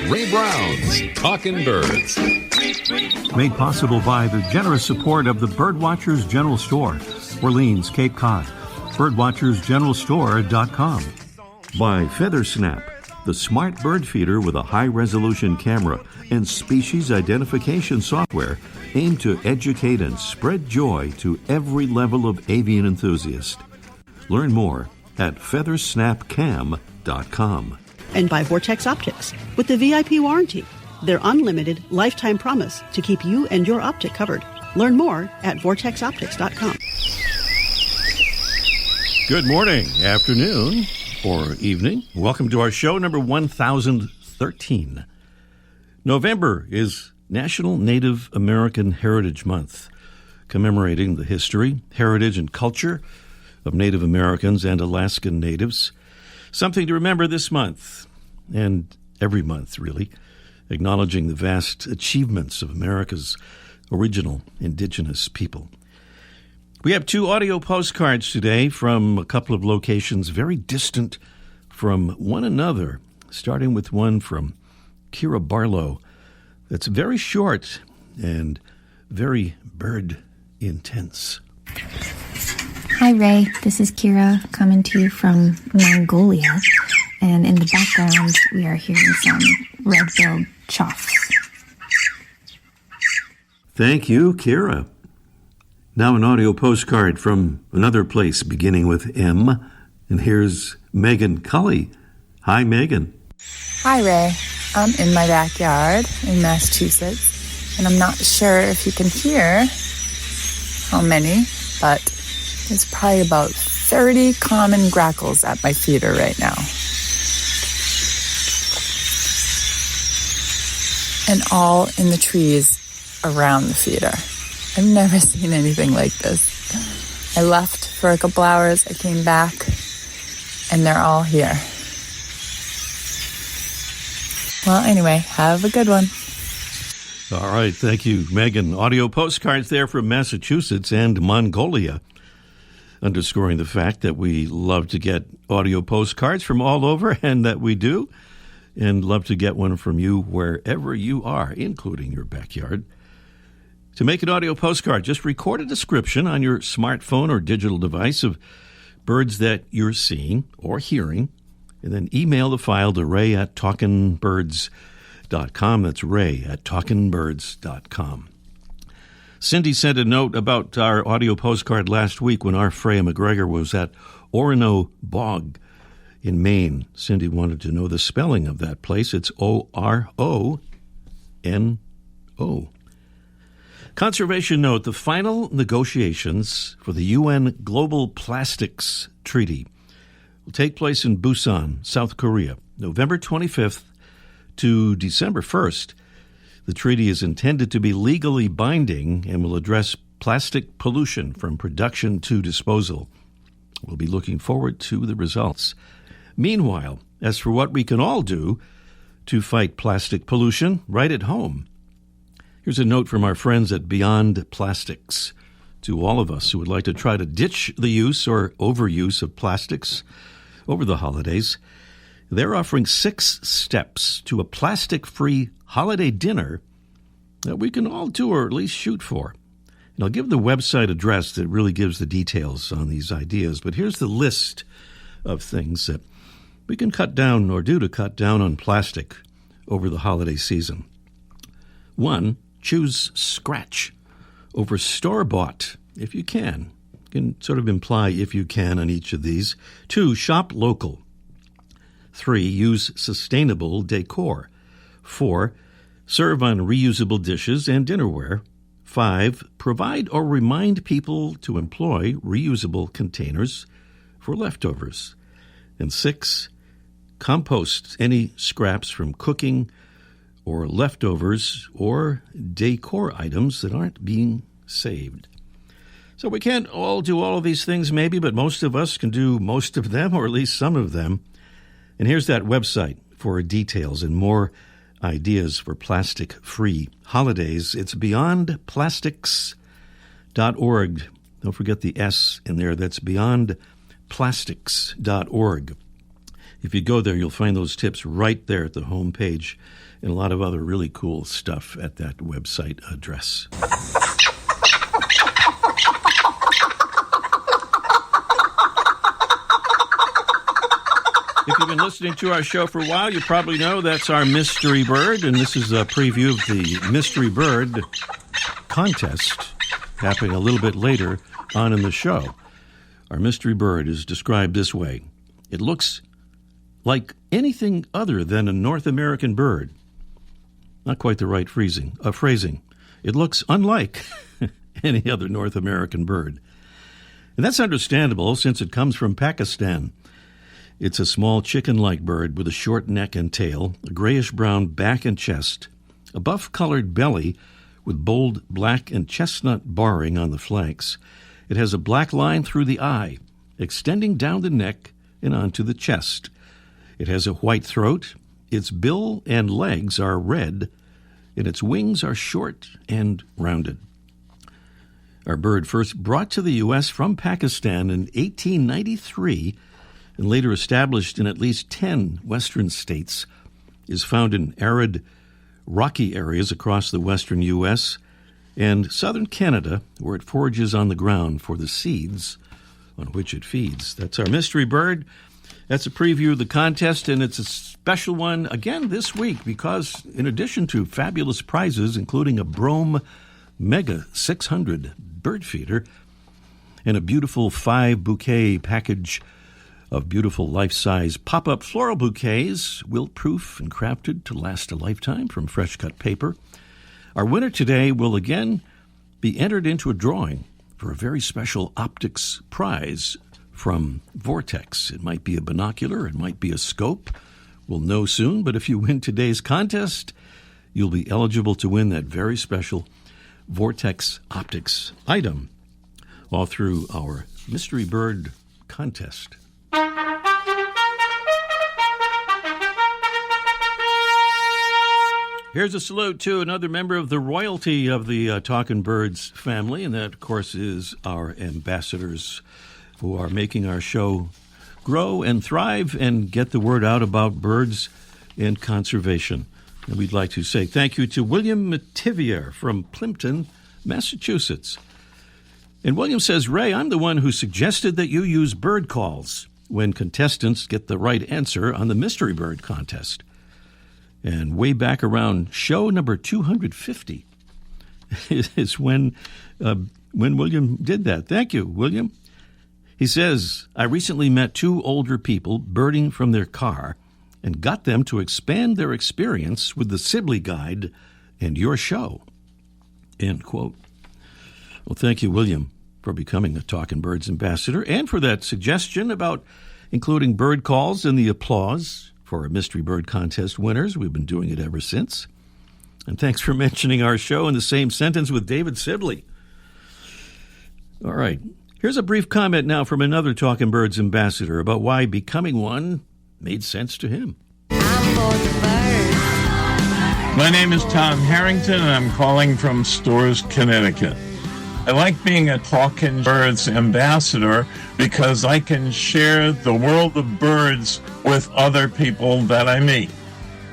Ray Brown's Talkin' Birds. Made possible by the generous support of the Birdwatchers General Store, Orleans, Cape Cod. Birdwatchersgeneralstore.com. By Feathersnap, the smart bird feeder with a high-resolution camera and species identification software aimed to educate and spread joy to every level of avian enthusiast. Learn more at feathersnapcam.com. And by Vortex Optics with the VIP warranty, their unlimited lifetime promise to keep you and your optic covered. Learn more at vortexoptics.com. Good morning, afternoon, or evening. Welcome to our show number 1013. November is National Native American Heritage Month, commemorating the history, heritage, and culture of Native Americans and Alaskan Natives. Something to remember this month, and every month, really, acknowledging the vast achievements of America's original indigenous people. We have 2 audio postcards today from a couple of locations very distant from one another, starting with one from Kira Barlow that's very short and very bird intense. Hi, Ray. This is Kira coming to you from Mongolia. And in the background, we are hearing some red-billed chough. Thank you, Kira. Now an audio postcard from another place beginning with M. And here's Megan Cully. Hi, Megan. Hi, Ray. I'm in my backyard in Massachusetts, and I'm not sure if you can hear how many, but there's probably about 30 common grackles at my feeder right now. And all in the trees around the feeder. I've never seen anything like this. I left for a couple hours, I came back, and they're all here. Well, anyway, have a good one. All right, thank you, Megan. Audio postcards there from Massachusetts and Mongolia, underscoring the fact that we love to get audio postcards from all over, and that we do, and love to get one from you wherever you are, including your backyard. To make an audio postcard, just record a description on your smartphone or digital device of birds that you're seeing or hearing, and then email the file to ray@talkinbirds.com. That's ray@talkinbirds.com. Cindy sent a note about our audio postcard last week when our Freya McGregor was at Orono Bog in Maine. Cindy wanted to know the spelling of that place. It's Orono. Conservation note, the final negotiations for the UN Global Plastics Treaty will take place in Busan, South Korea, November 25th to December 1st. The treaty is intended to be legally binding and will address plastic pollution from production to disposal. We'll be looking forward to the results. Meanwhile, as for what we can all do to fight plastic pollution right at home, here's a note from our friends at Beyond Plastics. To all of us who would like to try to ditch the use or overuse of plastics over the holidays, they're offering 6 steps to a plastic-free holiday dinner that we can all do or at least shoot for. And I'll give the website address that really gives the details on these ideas, but here's the list of things that we can cut down or do to cut down on plastic over the holiday season. 1, choose scratch over store-bought, if you can. You can sort of imply if you can on each of these. 2, shop local. 3, use sustainable decor. 4, serve on reusable dishes and dinnerware. 5, provide or remind people to employ reusable containers for leftovers. And 6, compost any scraps from cooking or leftovers or decor items that aren't being saved. So we can't all do all of these things maybe, but most of us can do most of them, or at least some of them. And here's that website for details and more ideas for plastic-free holidays. It's beyondplastics.org. Don't forget the S in there. That's beyondplastics.org. If you go there, you'll find those tips right there at the home page and a lot of other really cool stuff at that website address. If you've been listening to our show for a while, you probably know that's our mystery bird, and this is a preview of the mystery bird contest happening a little bit later on in the show. Our mystery bird is described this way. It looks like anything other than a North American bird. Not quite the right phrasing. It looks unlike any other North American bird. And that's understandable since it comes from Pakistan. It's a small chicken-like bird with a short neck and tail, a grayish-brown back and chest, a buff-colored belly with bold black and chestnut barring on the flanks. It has a black line through the eye, extending down the neck and onto the chest. It has a white throat. Its bill and legs are red, and its wings are short and rounded. Our bird first brought to the U.S. from Pakistan in 1893 and later established in at least 10 western states, is found in arid, rocky areas across the western U.S. and southern Canada, where it forages on the ground for the seeds on which it feeds. That's our mystery bird. That's a preview of the contest, and it's a special one again this week because in addition to fabulous prizes, including a Brome Mega 600 bird feeder and a beautiful 5-bouquet package of beautiful life-size pop-up floral bouquets, wilt-proof and crafted to last a lifetime from fresh-cut paper. Our winner today will again be entered into a drawing for a very special optics prize from Vortex. It might be a binocular, it might be a scope. We'll know soon, but if you win today's contest, you'll be eligible to win that very special Vortex optics item all through our Mystery Bird contest. Here's a salute to another member of the royalty of the Talkin' Birds family, and that, of course, is our ambassadors who are making our show grow and thrive and get the word out about birds and conservation. And we'd like to say thank you to William Mativier from Plimpton, Massachusetts. And William says, Ray, I'm the one who suggested that you use bird calls when contestants get the right answer on the Mystery Bird contest. And way back around show number 250 is when William did that. Thank you, William. He says, I recently met two older people birding from their car and got them to expand their experience with the Sibley Guide and your show. End quote. Well, thank you, William, for becoming a Talkin' Birds ambassador and for that suggestion about including bird calls in the applause for our Mystery Bird contest winners. We've been doing it ever since. And thanks for mentioning our show in the same sentence with David Sibley. All right. Here's a brief comment now from another Talkin' Birds ambassador about why becoming one made sense to him. I'm for the birds. My name is Tom Harrington, and I'm calling from Storrs, Connecticut. I like being a Talkin' Birds ambassador because I can share the world of birds with other people that I meet.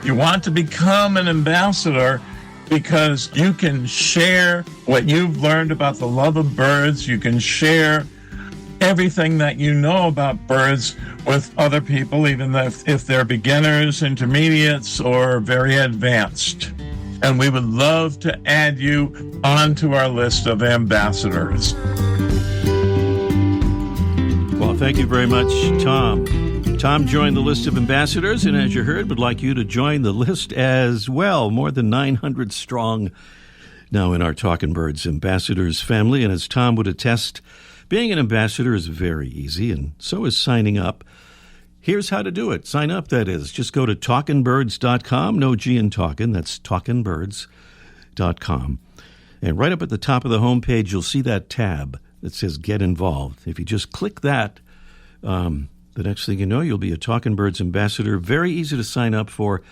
You want to become an ambassador because you can share what you've learned about the love of birds. You can share everything that you know about birds with other people, even if they're beginners, intermediates, or very advanced. And we would love to add you onto our list of ambassadors. Well, thank you very much, Tom. Tom joined the list of ambassadors, and as you heard, would like you to join the list as well. More than 900 strong now in our Talkin' Birds ambassadors family. And as Tom would attest, being an ambassador is very easy, and so is signing up. Here's how to do it. Sign up, that is. Just go to talkinbirds.com. No G in talkin'. That's talkinbirds.com. And right up at the top of the homepage, you'll see that tab that says Get Involved. If you just click that, the next thing you know, you'll be a Talkin' Birds ambassador. Very easy to sign up for,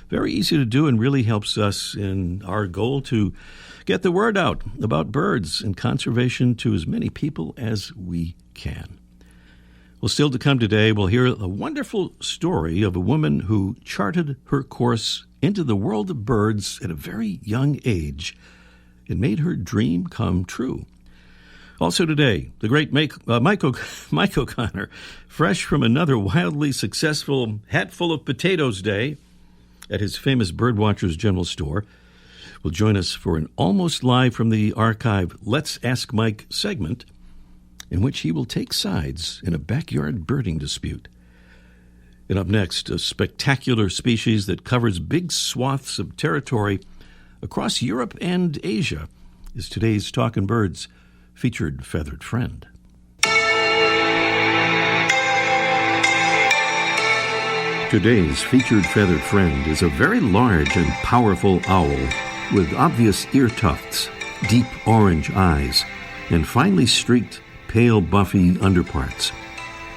very easy to do, and really helps us in our goal to get the word out about birds and conservation to as many people as we can. Well, still to come today, we'll hear a wonderful story of a woman who charted her course into the world of birds at a very young age. It made her dream come true. Also today, the great Mike O'Connor, fresh from another wildly successful hatful of potatoes day at his famous Birdwatchers General Store, will join us for an almost live from the archive Let's Ask Mike segment, in which he will take sides in a backyard birding dispute. And up next, a spectacular species that covers big swaths of territory across Europe and Asia is today's Talkin' Birds featured feathered friend. Today's featured feathered friend is a very large and powerful owl with obvious ear tufts, deep orange eyes, and finely streaked pale buffy underparts.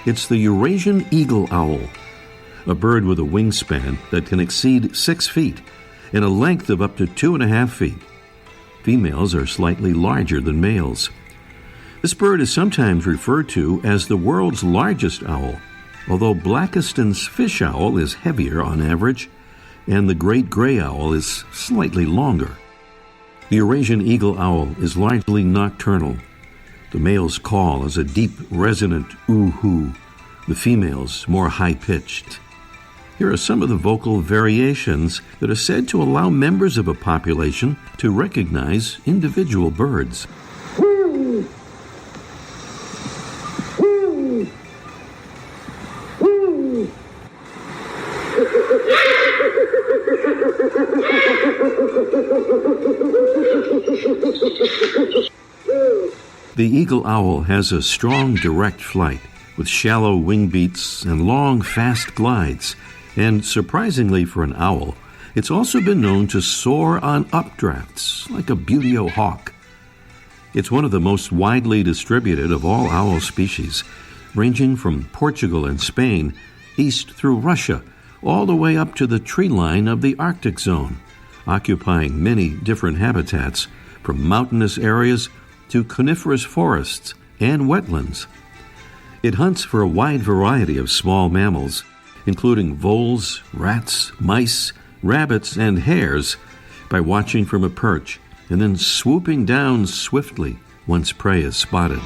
It's the Eurasian Eagle-owl, a bird with a wingspan that can exceed 6 feet and a length of up to 2.5 feet. Females are slightly larger than males. This bird is sometimes referred to as the world's largest owl, although Blackiston's fish owl is heavier on average, and the great gray owl is slightly longer. The Eurasian eagle-owl is largely nocturnal. The male's call is a deep, resonant ooh-hoo, the female's more high-pitched. Here are some of the vocal variations that are said to allow members of a population to recognize individual birds. The eagle owl has a strong, direct flight with shallow wing beats and long, fast glides. And surprisingly for an owl, it's also been known to soar on updrafts like a buteo hawk. It's one of the most widely distributed of all owl species, ranging from Portugal and Spain east through Russia, all the way up to the tree line of the Arctic zone, occupying many different habitats, from mountainous areas to coniferous forests and wetlands. It hunts for a wide variety of small mammals, including voles, rats, mice, rabbits, and hares, by watching from a perch and then swooping down swiftly once prey is spotted.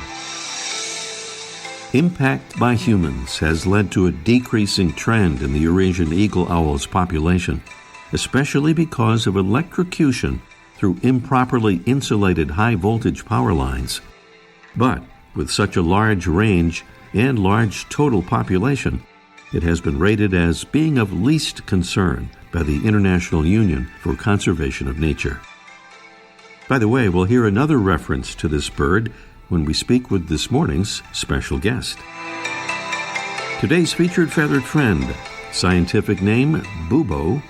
Impact by humans has led to a decreasing trend in the Eurasian eagle-owl's population, especially because of electrocution through improperly insulated high-voltage power lines. But with such a large range and large total population, it has been rated as being of least concern by the International Union for Conservation of Nature. By the way, we'll hear another reference to this bird when we speak with this morning's special guest. Today's featured feathered friend, scientific name Bubo,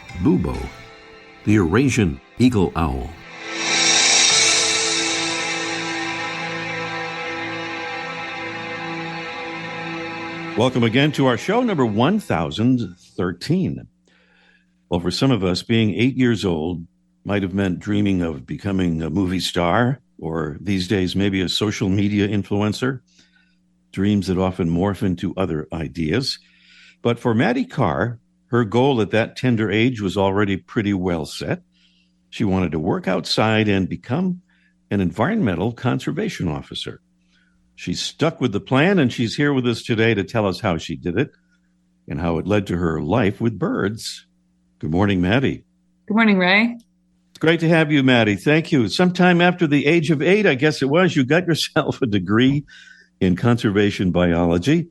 the Eurasian eagle-owl. Welcome again to our show number 1013. Well, for some of us, being 8 years old might have meant dreaming of becoming a movie star, or these days maybe a social media influencer, dreams that often morph into other ideas. But for Maddie Carr, her goal at that tender age was already pretty well set. She wanted to work outside and become an environmental conservation officer. She's stuck with the plan, and she's here with us today to tell us how she did it and how it led to her life with birds. Good morning, Maddie. Good morning, Ray. It's great to have you, Maddie. Thank you. Sometime after the age of 8, I guess it was, you got yourself a degree in conservation biology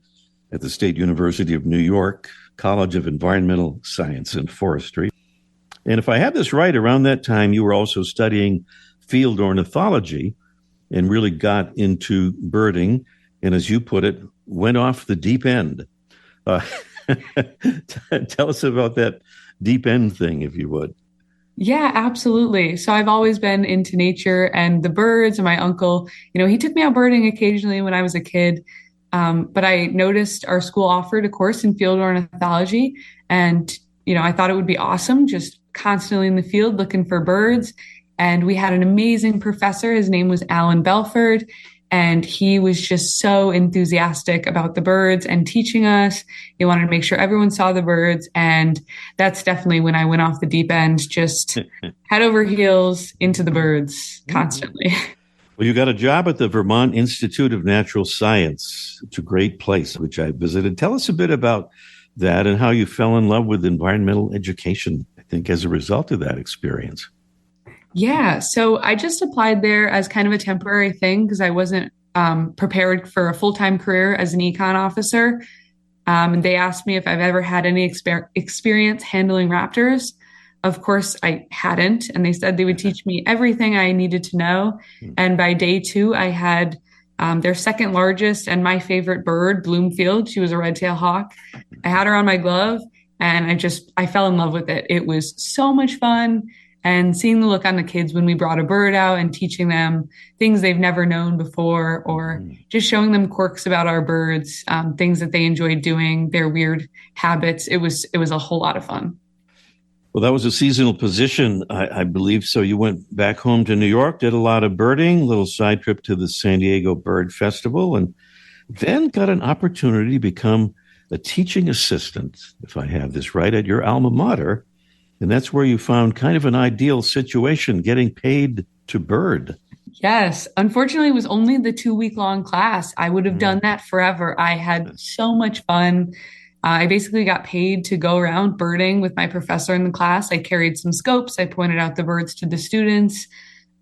at the State University of New York, College of Environmental Science and Forestry. And if I have this right, around that time, you were also studying field ornithology and really got into birding, and as you put it, went off the deep end. Tell us about that deep end thing, if you would. Yeah, absolutely. So I've always been into nature and the birds, and my uncle, he took me out birding occasionally when I was a kid. But I noticed our school offered a course in field ornithology, and, I thought it would be awesome, just constantly in the field looking for birds. And we had an amazing professor. His name was Alan Belford. And he was just so enthusiastic about the birds and teaching us. He wanted to make sure everyone saw the birds. And that's definitely when I went off the deep end, just head over heels into the birds constantly. Well, you got a job at the Vermont Institute of Natural Science. It's a great place, which I visited. Tell us a bit about that and how you fell in love with environmental education, I think, as a result of that experience. Yeah, so I just applied there as kind of a temporary thing because I wasn't prepared for a full-time career as an econ officer. And they asked me if I've ever had any experience handling raptors. Of course, I hadn't. And they said they would teach me everything I needed to know. And by day 2, I had their second largest and my favorite bird, Bloomfield. She was a red-tailed hawk. I had her on my glove and I fell in love with it. It was so much fun. And seeing the look on the kids when we brought a bird out and teaching them things they've never known before, or just showing them quirks about our birds, things that they enjoyed doing, their weird habits. It was a whole lot of fun. Well, that was a seasonal position, I believe. So you went back home to New York, did a lot of birding, a little side trip to the San Diego Bird Festival, and then got an opportunity to become a teaching assistant, if I have this right, at your alma mater. And that's where you found kind of an ideal situation, getting paid to bird. Yes. Unfortunately, it was only the 2-week-long class. I would have done that forever. I had so much fun. I basically got paid to go around birding with my professor in the class. I carried some scopes. I pointed out the birds to the students.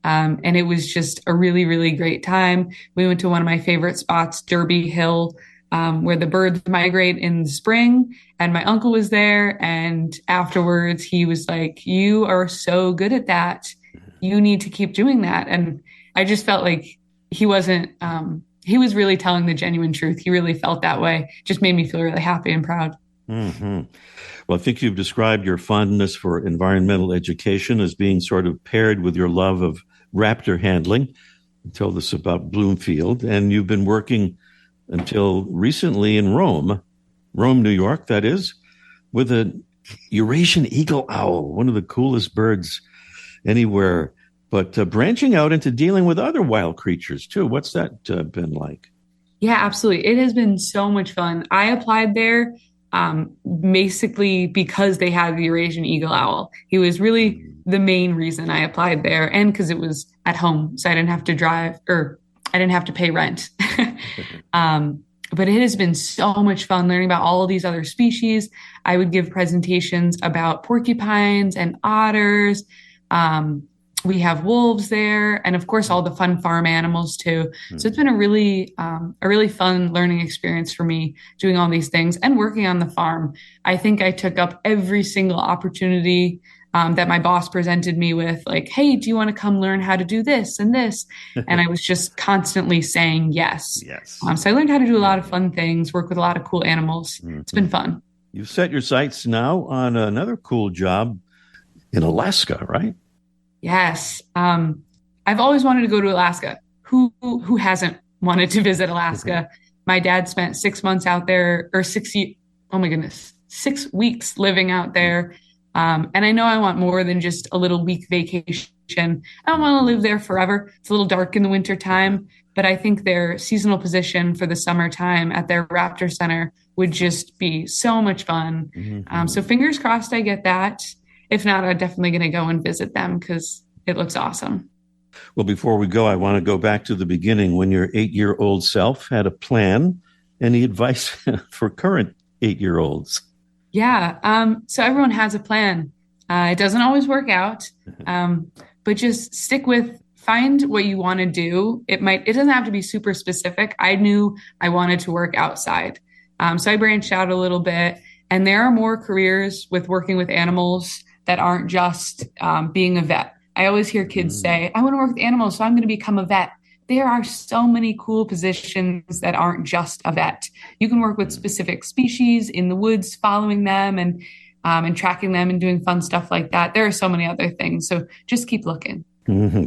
And it was just a really, really great time. We went to one of my favorite spots, Derby Hill, where the birds migrate in the spring. And my uncle was there. And afterwards, he was like, "You are so good at that. You need to keep doing that." And I just felt like he wasn't, he was really telling the genuine truth. He really felt that way. Just made me feel really happy and proud. Mm-hmm. Well, I think you've described your fondness for environmental education as being sort of paired with your love of raptor handling. You told us about Bloomfield, and you've been working until recently in Rome, New York, that is, with a Eurasian Eagle-owl, one of the coolest birds anywhere, but branching out into dealing with other wild creatures too. What's that been like? Yeah, absolutely. It has been so much fun. I applied there basically because they had the Eurasian Eagle-owl. He was really the main reason I applied there, and because it was at home, so I didn't have to drive, or I didn't have to pay rent. But it has been so much fun learning about all of these other species. I would give presentations about porcupines and otters. We have wolves there, and of course, all the fun farm animals too. So it's been a really fun learning experience for me, doing all these things and working on the farm. I think I took up every single opportunity that my boss presented me with, like, "Hey, do you want to come learn how to do this and this?" And I was just constantly saying yes. So I learned how to do a lot of fun things, work with a lot of cool animals. It's been fun. You've set your sights now on another cool job in Alaska, right? Yes. I've always wanted to go to Alaska. Who hasn't wanted to visit Alaska? My dad spent 6 months out there, or 6 weeks living out there. And I know I want more than just a little week vacation. I don't want to live there forever. It's a little dark in the winter time, but I think their seasonal position for the summertime at their Raptor Center would just be so much fun. So fingers crossed I get that. If not, I'm definitely going to go and visit them because it looks awesome. Well, before we go, I want to go back to the beginning when your 8-year-old self had a plan. Any advice for current 8-year-olds? Yeah. So everyone has a plan. It doesn't always work out, but just find what you want to do. It doesn't have to be super specific. I knew I wanted to work outside. So I branched out a little bit, and there are more careers with working with animals that aren't just being a vet. I always hear kids say, "I want to work with animals, so I'm going to become a vet." There are so many cool positions that aren't just a vet. You can work with specific species in the woods, following them and tracking them and doing fun stuff like that. There are so many other things. So just keep looking.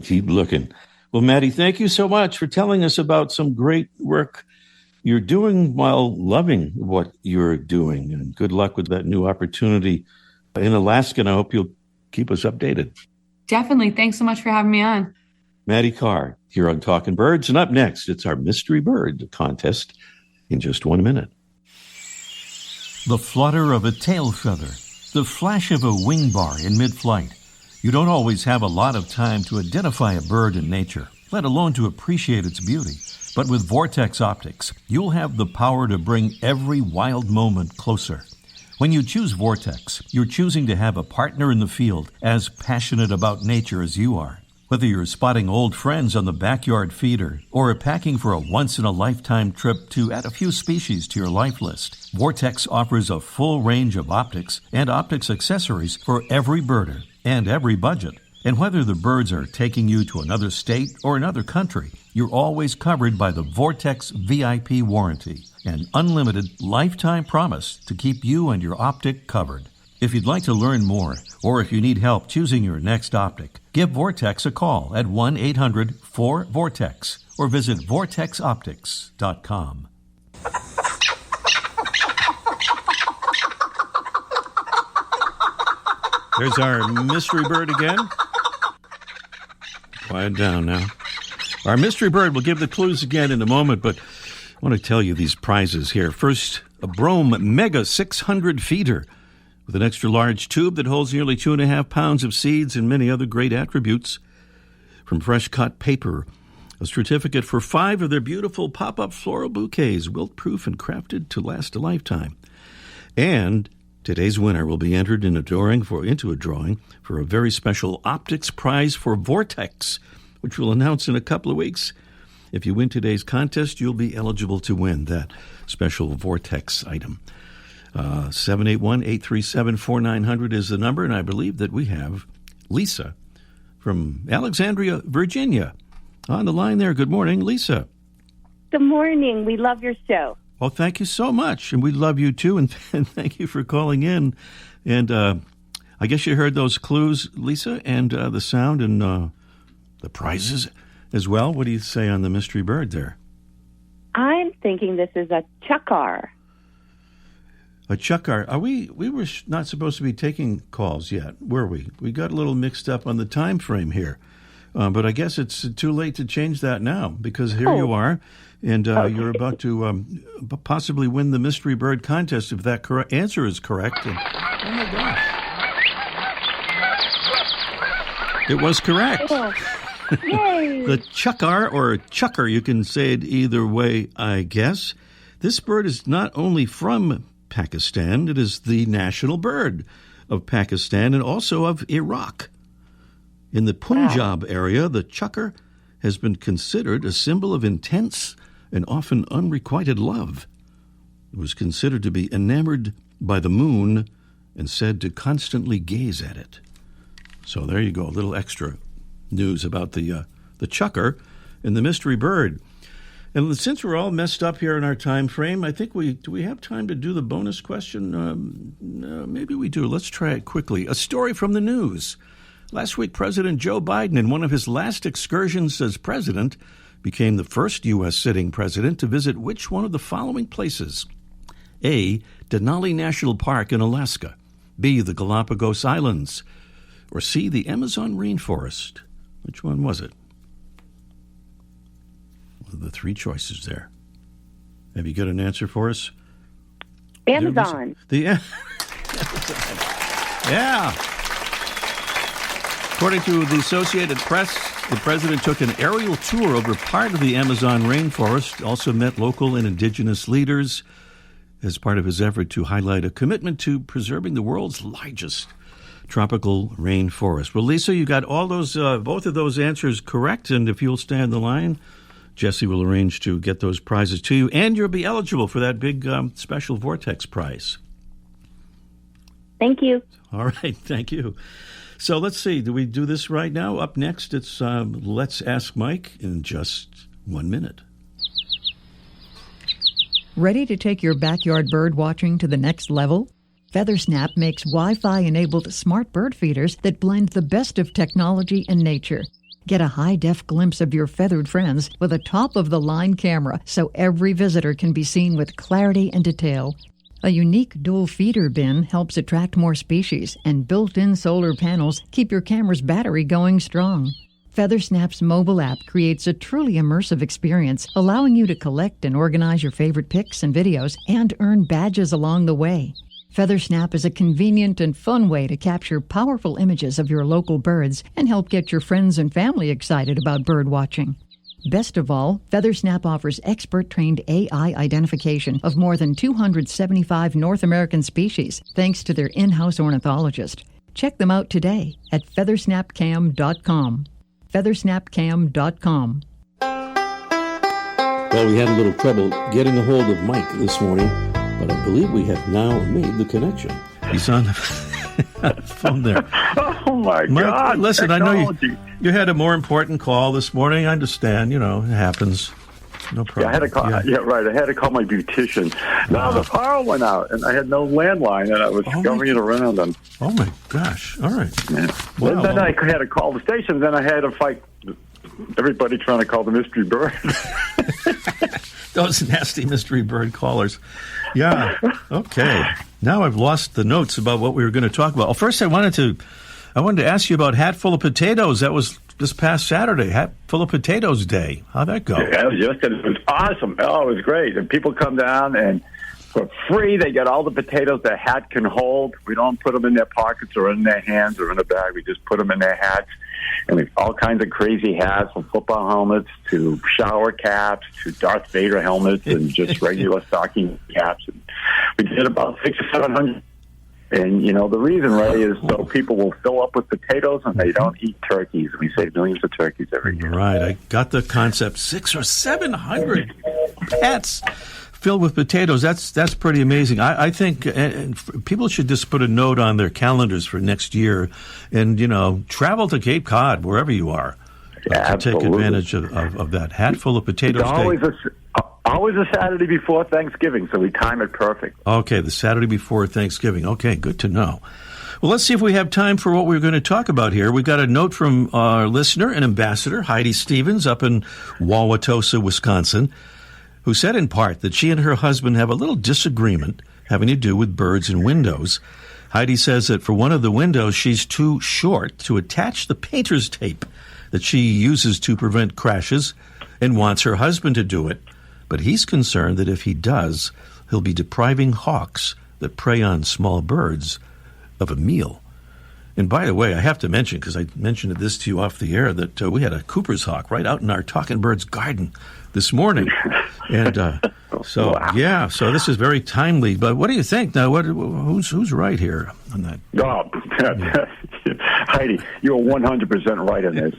Keep looking. Well, Maddie, thank you so much for telling us about some great work you're doing while loving what you're doing. And good luck with that new opportunity in Alaska. And I hope you'll keep us updated. Definitely. Thanks so much for having me on. Maddie Carr, here on Talking Birds. And up next, it's our Mystery Bird contest in just 1 minute. The flutter of a tail feather, the flash of a wing bar in mid-flight. You don't always have a lot of time to identify a bird in nature, let alone to appreciate its beauty. But with Vortex Optics, you'll have the power to bring every wild moment closer. When you choose Vortex, you're choosing to have a partner in the field as passionate about nature as you are. Whether you're spotting old friends on the backyard feeder or packing for a once-in-a-lifetime trip to add a few species to your life list, Vortex offers a full range of optics and optics accessories for every birder and every budget. And whether the birds are taking you to another state or another country, you're always covered by the Vortex VIP warranty, an unlimited lifetime promise to keep you and your optic covered. If you'd like to learn more, or if you need help choosing your next optic, give Vortex a call at 1-800-4VORTEX or visit vortexoptics.com. There's our mystery bird again. Quiet down now. Our mystery bird will give the clues again in a moment, but I want to tell you these prizes here. First, a Brome Mega 600 feeder with an extra large tube that holds nearly 2.5 pounds of seeds and many other great attributes. From fresh cut paper, a certificate for 5 of their beautiful pop-up floral bouquets, wilt-proof and crafted to last a lifetime. And today's winner will be entered into a drawing for a very special optics prize for Vortex, which we'll announce in a couple of weeks. If you win today's contest, you'll be eligible to win that special Vortex item. 781-837-4900 is the number, and I believe that we have Lisa from Alexandria, Virginia, on the line there. Good morning, Lisa. Good morning. We love your show. Well, thank you so much, and we love you too, and thank you for calling in. And I guess you heard those clues, Lisa, and the sound and the prizes as well. What do you say on the mystery bird there? I'm thinking this is a Chough. A Chough. We were not supposed to be taking calls yet, were we? We got a little mixed up on the time frame here. But I guess it's too late to change that now, because here you are, and you're about to possibly win the mystery bird contest if that answer is correct. And, oh my gosh. It was correct. Yay! The Chough or Chucker, you can say it either way, I guess. This bird is not only from Pakistan, it is the national bird of Pakistan and also of Iraq. In the Punjab area, the Chough has been considered a symbol of intense and often unrequited love. It was considered to be enamored by the moon and said to constantly gaze at it. So there you go, a little extra news about the Chough and the mystery bird. And since we're all messed up here in our time frame, I think do we have time to do the bonus question? Maybe we do. Let's try it quickly. A story from the news. Last week, President Joe Biden, in one of his last excursions as president, became the first U.S. sitting president to visit which one of the following places? A, Denali National Park in Alaska. B, the Galapagos Islands. Or C, the Amazon rainforest. Which one was it? What are the 3 choices there? Have you got an answer for us? Amazon. Yeah. According to the Associated Press, the president took an aerial tour over part of the Amazon rainforest, also met local and indigenous leaders as part of his effort to highlight a commitment to preserving the world's largest tropical rainforest. Well, Lisa, you got all those, both of those answers correct, and if you'll stay on the line, Jesse will arrange to get those prizes to you, and you'll be eligible for that big special Vortex prize. Thank you. All right, thank you. So let's see, do we do this right now? Up next, it's Let's Ask Mike in just 1 minute. Ready to take your backyard bird watching to the next level? FeatherSnap makes Wi-Fi-enabled smart bird feeders that blend the best of technology and nature. Get a high-def glimpse of your feathered friends with a top-of-the-line camera so every visitor can be seen with clarity and detail. A unique dual feeder bin helps attract more species, and built-in solar panels keep your camera's battery going strong. FeatherSnap's mobile app creates a truly immersive experience, allowing you to collect and organize your favorite pics and videos and earn badges along the way. FeatherSnap is a convenient and fun way to capture powerful images of your local birds and help get your friends and family excited about bird watching. Best of all, FeatherSnap offers expert-trained AI identification of more than 275 North American species, thanks to their in-house ornithologist. Check them out today at feathersnapcam.com. feathersnapcam.com. Well, we had a little trouble getting a hold of Mike this morning, but I believe we have now made the connection. He's on the phone there. Oh, my Mike, God. listen, Technology. I know you had a more important call this morning. I understand, it happens. No problem. Yeah, I had to call. Yeah, right. I had to call my beautician. Now the power went out, and I had no landline, and I was going around them. Oh my gosh! All right. Yeah. Well, then I had to call the station. Then I had to fight everybody trying to call the mystery bird. Those nasty mystery bird callers. Yeah. Okay. Now I've lost the notes about what we were going to talk about. Well, first I wanted to ask you about Hatful of Potatoes. That was this past Saturday, Hatful of Potatoes Day. How'd that go? Yeah, it was awesome. Oh, it was great. And people come down, and for free, they get all the potatoes the hat can hold. We don't put them in their pockets or in their hands or in a bag. We just put them in their hats. And we have all kinds of crazy hats, from football helmets to shower caps to Darth Vader helmets and just regular stocking caps. And we did about 600 or 700. And, the reason, Ray, is so people will fill up with potatoes and they don't eat turkeys. We save millions of turkeys every year. Right. I got the concept. 600 or 700 hats filled with potatoes. That's pretty amazing. I think people should just put a note on their calendars for next year and, travel to Cape Cod, wherever you are, to take advantage of that Hatful of Potatoes Day. Always a Saturday before Thanksgiving, so we time it perfect. Okay, the Saturday before Thanksgiving. Okay, good to know. Well, let's see if we have time for what we're going to talk about here. We got a note from our listener and ambassador, Heidi Stevens, up in Wauwatosa, Wisconsin, who said in part that she and her husband have a little disagreement having to do with birds and windows. Heidi says that for one of the windows, she's too short to attach the painter's tape that she uses to prevent crashes and wants her husband to do it. But he's concerned that if he does, he'll be depriving hawks that prey on small birds of a meal. And by the way, I have to mention, because I mentioned this to you off the air, that we had a Cooper's hawk right out in our Talking Birds garden this morning. And so, wow. Yeah, so this is very timely. But what do you think now? Who's right here on that? Heidi, you're 100% right in this.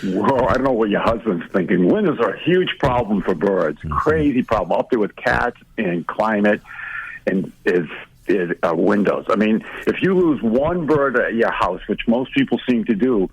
Well, I don't know what your husband's thinking. Windows are a huge problem for birds. Crazy problem. Up there with cats and climate and is windows. I mean, if you lose one bird at your house, which most people seem to do,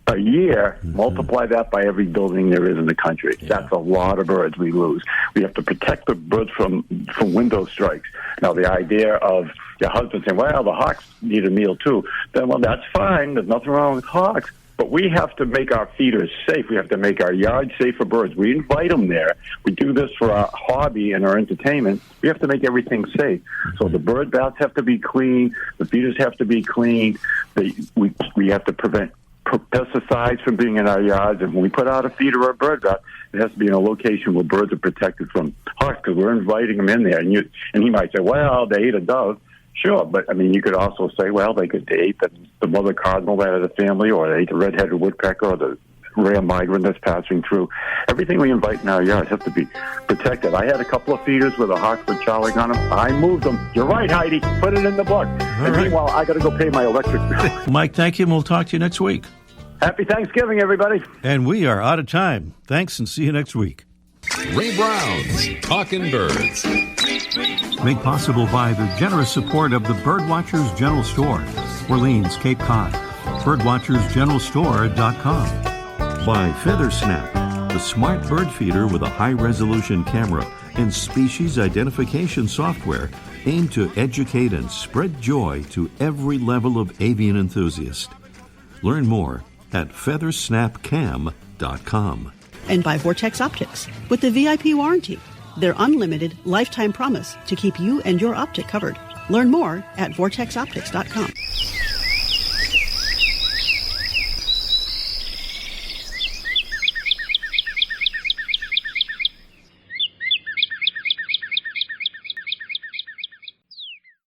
a year, multiply that by every building there is in the country. Yeah. That's a lot of birds we lose. We have to protect the birds from window strikes. Now, the idea of your husband saying, well, the hawks need a meal too, then, well, that's fine. There's nothing wrong with hawks. But we have to make our feeders safe. We have to make our yard safe for birds. We invite them there. We do this for our hobby and our entertainment. We have to make everything safe. So the bird baths have to be clean. The feeders have to be clean. We have to prevent pesticides from being in our yards. And when we put out a feeder or a bird bath, it has to be in a location where birds are protected from hawks, because we're inviting them in there. And he might say, well, they ate a dove. Sure, but, I mean, you could also say, well, they ate the mother cardinal out of the family, or they ate the red-headed woodpecker, or the rare migrant that's passing through. Everything we invite in our yards has to be protected. I had a couple of feeders where the hawks were chowing on them. I moved them. You're right, Heidi. Put it in the book. Meanwhile, I got to go pay my electric bill. Mike, thank you, and we'll talk to you next week. Happy Thanksgiving, everybody. And we are out of time. Thanks, and see you next week. Ray Brown's Talking Birds. Made possible by the generous support of the Birdwatchers General Store, Orleans, Cape Cod. Birdwatchersgeneralstore.com. By FeatherSnap, the smart bird feeder with a high-resolution camera and species identification software aimed to educate and spread joy to every level of avian enthusiast. Learn more at feathersnapcam.com. And by Vortex Optics with the VIP warranty, their unlimited lifetime promise to keep you and your optic covered. Learn more at vortexoptics.com.